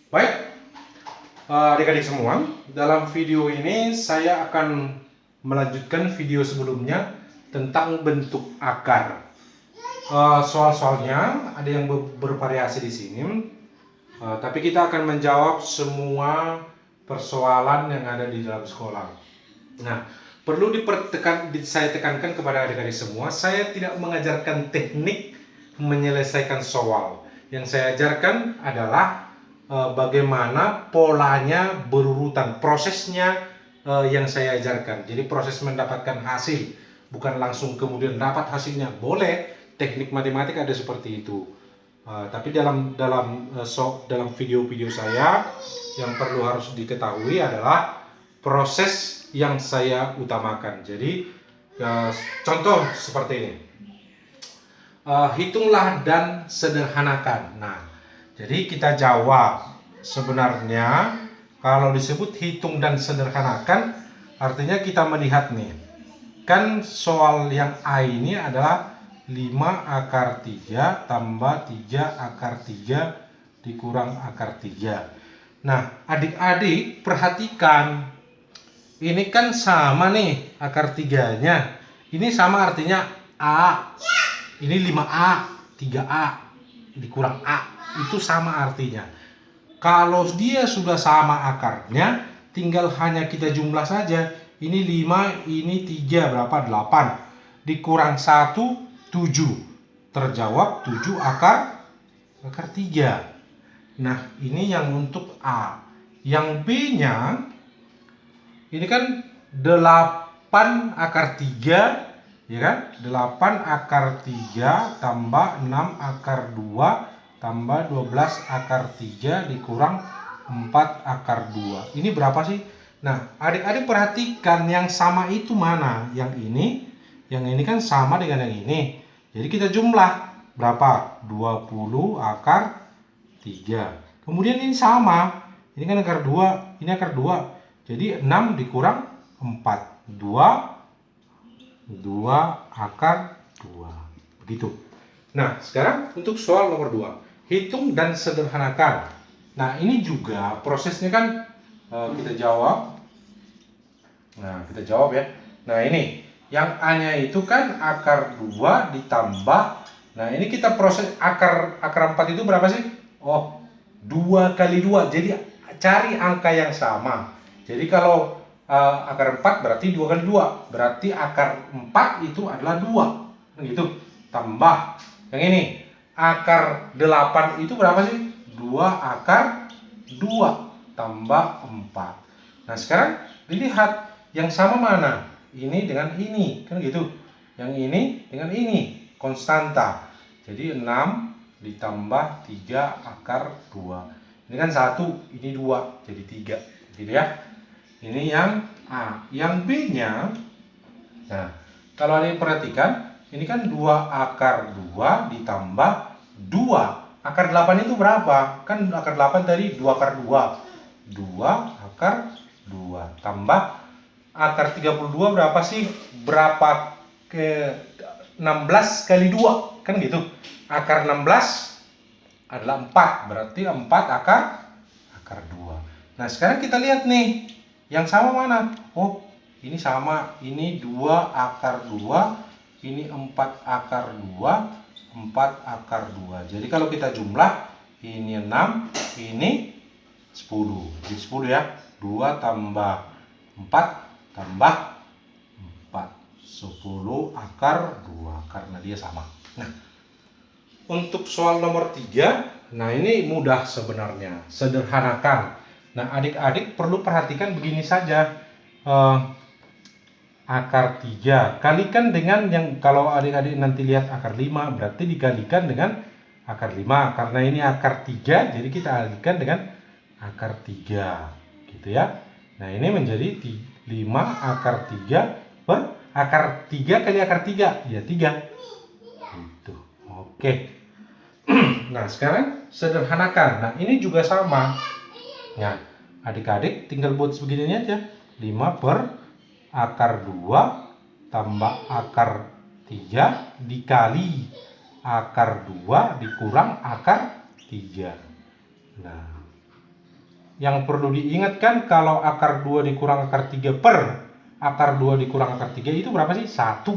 Baik, adik-adik semua, dalam video ini saya akan melanjutkan video sebelumnya tentang bentuk akar. Soal-soalnya ada yang bervariasi di sini, tapi kita akan menjawab semua persoalan yang ada di dalam sekolah. Nah, perlu saya tekankan kepada adik-adik semua, saya tidak mengajarkan teknik menyelesaikan soal. Yang saya ajarkan adalah bagaimana polanya berurutan, prosesnya yang saya ajarkan. Jadi proses mendapatkan hasil, bukan langsung kemudian dapat hasilnya. Boleh, teknik matematik ada seperti itu. Tapi dalam video-video saya yang perlu harus diketahui adalah proses yang saya utamakan. Jadi contoh seperti ini. Hitunglah dan sederhanakan. Nah, jadi kita jawab. Sebenarnya kalau disebut hitung dan sederhanakan, artinya kita melihat nih. Kan soal yang A ini adalah 5 akar 3 tambah 3 akar 3 dikurang akar 3. Nah, adik-adik perhatikan. Ini kan sama nih akar 3-nya. Ini sama artinya A. Ini 5A, 3A dikurang A. Itu sama artinya. Kalau dia sudah sama akarnya, tinggal hanya kita jumlah saja. Ini 5, ini 3, berapa? 8. Dikurang 1, 7. Terjawab 7 akar 3. Nah, ini yang untuk A. Yang B-nya, ini kan 8 akar 3, ya kan? 8 akar 3 tambah 6 akar 2 tambah 12 akar 3 dikurang 4 akar 2. Ini berapa sih? Nah, adik-adik perhatikan yang sama itu mana? Yang ini kan sama dengan yang ini. Jadi kita jumlah berapa? 20 akar 3. Kemudian ini sama. Ini kan akar 2, ini akar 2. Jadi 6 dikurang 4. 2 akar 2. Begitu. Nah, sekarang untuk soal nomor 2. Hitung dan sederhanakan. Nah, ini juga prosesnya kan kita jawab. Nah, kita jawab ya. Nah, ini yang A-nya itu kan akar 2 ditambah. Nah, ini kita proses akar 4 itu berapa sih? Oh, 2 kali 2. Jadi cari angka yang sama. Jadi kalau akar 4 berarti 2 kali 2. Berarti akar 4 itu adalah 2. Gitu. Tambah yang ini. Akar 8 itu berapa sih? 2 akar 2 tambah 4. Nah, sekarang dilihat yang sama mana? Ini dengan ini, kan gitu. Yang ini dengan ini, konstanta. Jadi 6 ditambah 3 akar 2. Ini kan 1, ini 2, jadi 3. Gitu ya. Ini yang A. Yang B-nya, nah, kalau ada yang perhatikan, ini kan 2 akar 2 ditambah 2. Akar 8 itu berapa? Kan akar 8 tadi 2 akar 2. 2 akar 2 tambah akar 32 berapa sih? Berapa ke 16 kali 2? Kan gitu. Akar 16 adalah 4. Berarti 4 akar 2. Nah, sekarang kita lihat nih. Yang sama mana? Oh, ini sama. Ini 2 akar 2. Ini 4 akar 2. 4 akar 2. Jadi kalau kita jumlah, ini 6, ini 10. Jadi 10 ya. 2 tambah 4 tambah 4. 10 akar 2. Karena dia sama. Nah, untuk soal nomor 3, nah ini mudah sebenarnya. Sederhanakan. Nah, adik-adik perlu perhatikan begini saja. Akar 3 kalikan dengan yang, kalau adik-adik nanti lihat akar 5 berarti dikalikan dengan akar 5. Karena ini akar 3, jadi kita kalikan dengan akar 3 gitu ya. Nah, ini menjadi 5 akar 3 per akar 3 kali akar 3 ya 3 gitu. Oke. Nah, sekarang sederhanakan. Nah, ini juga sama. Nah, adik-adik tinggal buat sebegini aja. 5 per akar 2 tambah akar 3 dikali akar 2 dikurang akar 3. Nah, yang perlu diingatkan kalau akar 2 dikurang akar 3 per akar 2 dikurang akar 3 itu berapa sih? 1.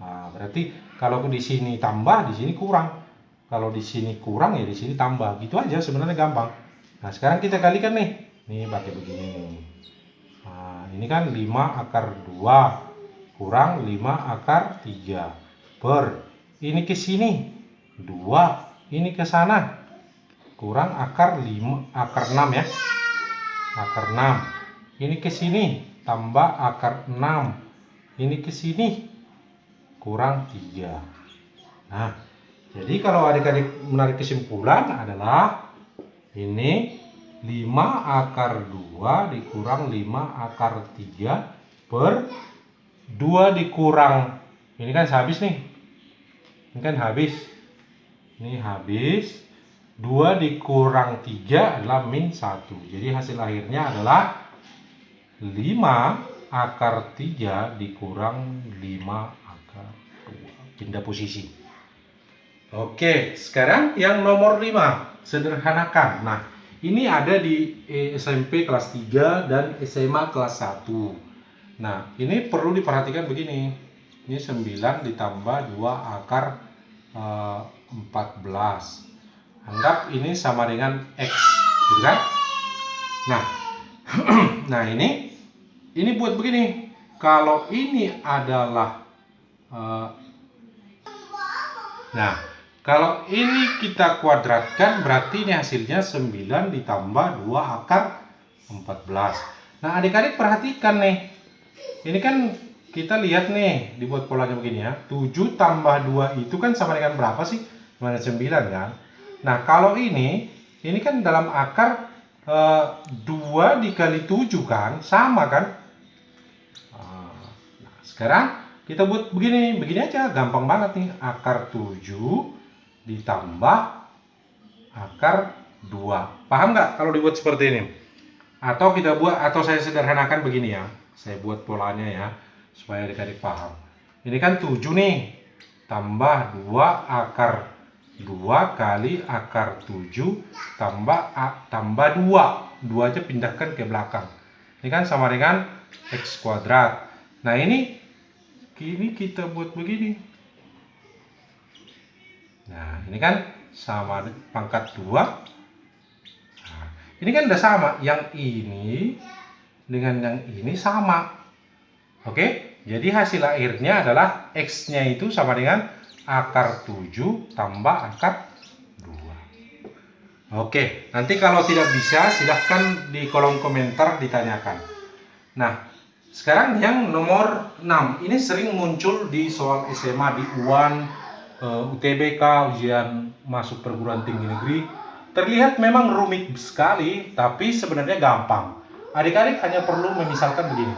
Nah, berarti kalau di sini tambah, di sini kurang. Kalau di sini kurang ya di sini tambah. Gitu aja sebenarnya gampang. Nah, sekarang kita kalikan nih. Nih pakai begini nih. Nah, ini kan 5 akar 2 kurang 5 akar 3 per ini ke sini 2, ini ke sana kurang akar 6 ya. Akar 6. Ini ke sini tambah akar 6. Ini ke sini kurang 3. Nah, jadi kalau adik-adik menarik kesimpulan adalah ini 5 akar 2 dikurang 5 akar 3 per 2 dikurang ini kan habis nih. Ini kan habis. Ini habis. 2 dikurang 3 adalah min 1. Jadi hasil akhirnya adalah 5 akar 3 dikurang 5 akar 2. Pindah posisi. Oke, sekarang yang nomor 5. Sederhanakan. Nah, ini ada di SMP kelas 3 dan SMA kelas 1. Nah, ini perlu diperhatikan begini. Ini 9 ditambah 2 akar 14. Anggap ini sama dengan X, gitu kan? Nah, nah ini buat begini. Kalau ini adalah nah, kalau ini kita kuadratkan berarti ini hasilnya 9 ditambah 2 akar 14. Nah, adik-adik perhatikan nih. Ini kan kita lihat nih, dibuat polanya begini ya. 7 tambah 2 itu kan sama dengan berapa sih? Sama dengan 9 kan? Nah, kalau ini kan dalam akar 2 dikali 7 kan? Sama kan? Nah, sekarang kita buat begini aja, gampang banget nih. Akar 7 ditambah akar 2. Paham nggak kalau dibuat seperti ini? Atau kita buat, atau saya sederhanakan begini ya. Saya buat polanya ya, supaya adik-adik paham. Ini kan 7 nih, tambah 2 akar 2 kali akar 7 tambah 2. 2 aja pindahkan ke belakang. Ini kan sama dengan X kuadrat. Nah, ini kita buat begini. Nah, ini kan sama pangkat 2. Nah, ini kan udah sama. Yang ini dengan yang ini sama. Oke? Jadi hasil akhirnya adalah X-nya itu sama dengan akar 7 tambah akar 2. Oke, nanti kalau tidak bisa silahkan di kolom komentar ditanyakan. Nah, sekarang yang nomor 6. Ini sering muncul di soal SMA di UAN, UTBK, ujian masuk perguruan tinggi negeri. Terlihat memang rumit sekali, tapi sebenarnya gampang. Adik-adik hanya perlu memisalkan begini.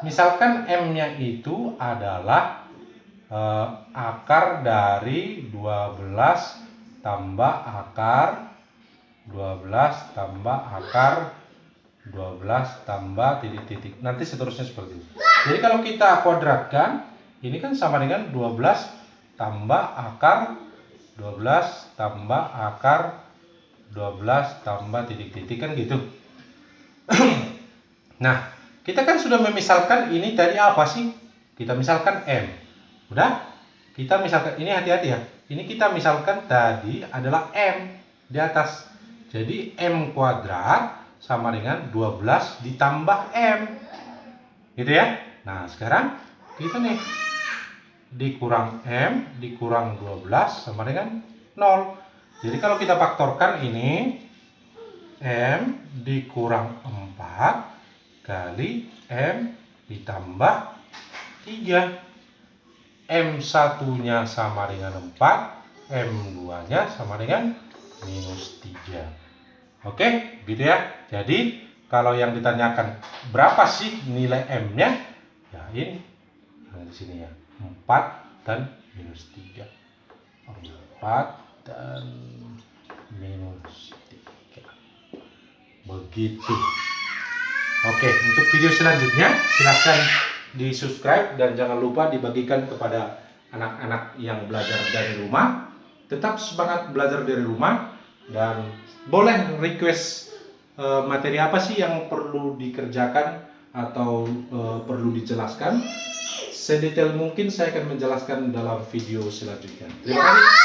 Misalkan M-nya itu adalah akar dari 12 tambah akar 12 tambah akar 12 tambah titik-titik. Nanti seterusnya seperti itu. Jadi kalau kita kuadratkan, ini kan sama dengan 12 tambah akar 12 tambah akar 12 tambah titik-titik, kan gitu. Nah, kita kan sudah memisalkan ini tadi apa sih? Kita misalkan M. Udah? Kita misalkan, ini hati-hati ya. Ini kita misalkan tadi adalah M di atas. Jadi M kuadrat sama dengan 12 ditambah M. Gitu ya. Nah, sekarang kita nih dikurang M dikurang 12 sama dengan 0. Jadi kalau kita faktorkan ini M dikurang 4 kali M ditambah 3. M1-nya sama dengan 4, M2-nya sama dengan minus 3. Oke, gitu ya. Jadi, kalau yang ditanyakan berapa sih nilai M-nya? Ya, ini. Nah, di sini ya. 4 dan minus 3. 4 dan minus 3. Begitu. Oke, untuk video selanjutnya silahkan di subscribe dan jangan lupa dibagikan kepada anak-anak yang belajar dari rumah. Tetap semangat belajar dari rumah dan boleh request materi apa sih yang perlu dikerjakan atau perlu dijelaskan. Sedetail mungkin saya akan menjelaskan dalam video selanjutnya. Terima kasih.